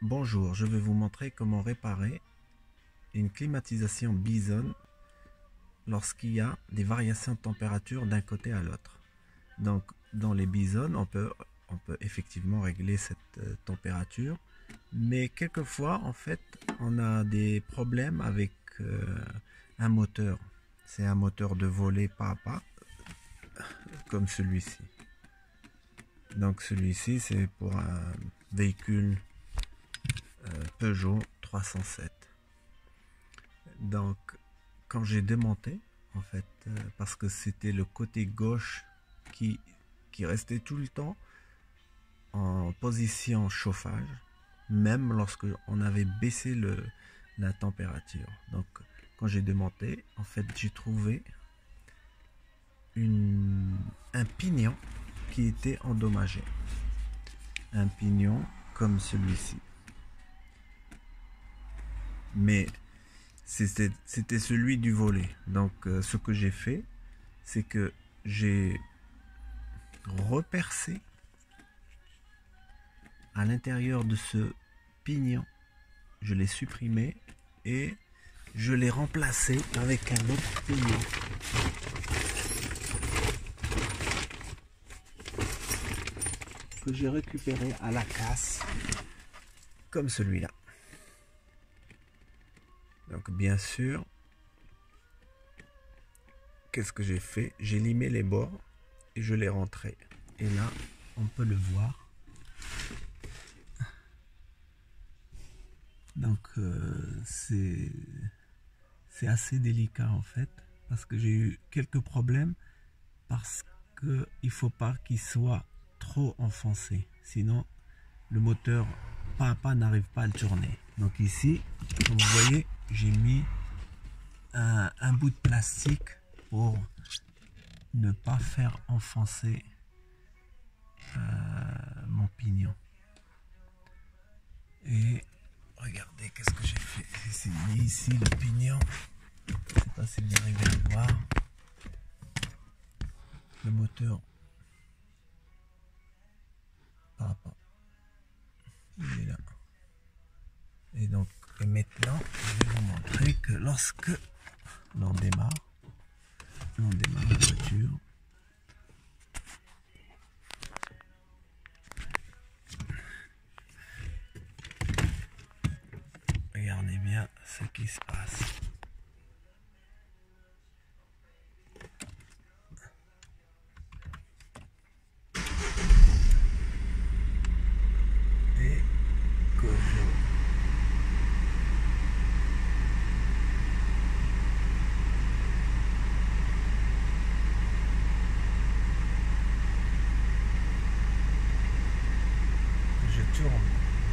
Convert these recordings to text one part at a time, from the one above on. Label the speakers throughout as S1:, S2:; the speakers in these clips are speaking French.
S1: Bonjour, je vais vous montrer comment réparer une climatisation Bison lorsqu'il y a des variations de température d'un côté à l'autre. Donc dans les Bison, on peut effectivement régler cette température, mais quelquefois en fait on a des problèmes avec un moteur. C'est un moteur de volet pas à pas, comme celui-ci. Donc celui-ci c'est pour un véhicule Peugeot 307. Donc quand j'ai démonté en fait parce que c'était le côté gauche qui restait tout le temps en position chauffage, même lorsque on avait baissé la température. Donc quand j'ai démonté, en fait j'ai trouvé un pignon qui était endommagé, un pignon comme celui-ci, mais c'était celui du volet. Donc ce que j'ai fait, c'est que j'ai repercé à l'intérieur de ce pignon, je l'ai supprimé et je l'ai remplacé avec un autre pignon que j'ai récupéré à la casse, comme celui-là. Donc bien sûr, qu'est-ce que j'ai fait? J'ai limé les bords et je l'ai rentré. Et là, on peut le voir. Donc c'est assez délicat en fait, parce que j'ai eu quelques problèmes, parce que il faut pas qu'il soit trop enfoncé, sinon le moteur pas à pas n'arrive pas à le tourner. Donc ici, comme vous voyez, j'ai mis un bout de plastique pour ne pas faire enfoncer mon pignon. Et regardez qu'est-ce que j'ai fait. J'ai mis ici le pignon. Je ne sais pas si vous arrivez à le voir. Le moteur par rapport, il est là. Et donc maintenant, je vais vous montrer que lorsque l'on démarre la voiture, regardez bien ce qui se passe. Et que je tourne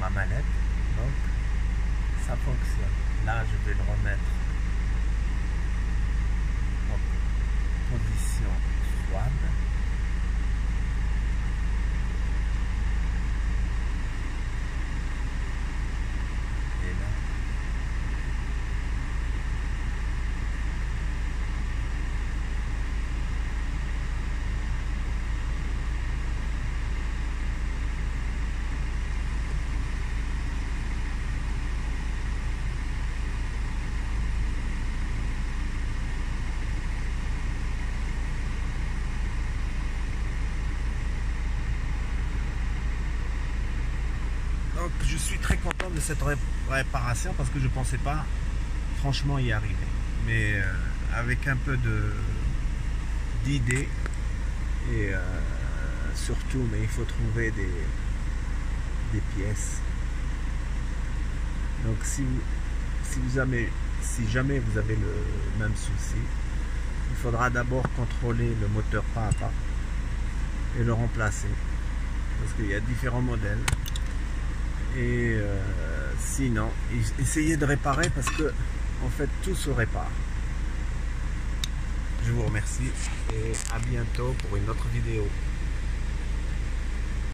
S1: ma manette, donc ça fonctionne. Là, je vais le remettre en position froide. Et là, donc je suis très content de cette réparation, parce que je ne pensais pas franchement y arriver. Mais avec un peu d'idées et surtout, mais il faut trouver des pièces. Donc si jamais vous avez le même souci, il faudra d'abord contrôler le moteur pas à pas et le remplacer, parce qu'il y a différents modèles. Et sinon, essayez de réparer, parce que en fait tout se répare. Je vous remercie et à bientôt pour une autre vidéo.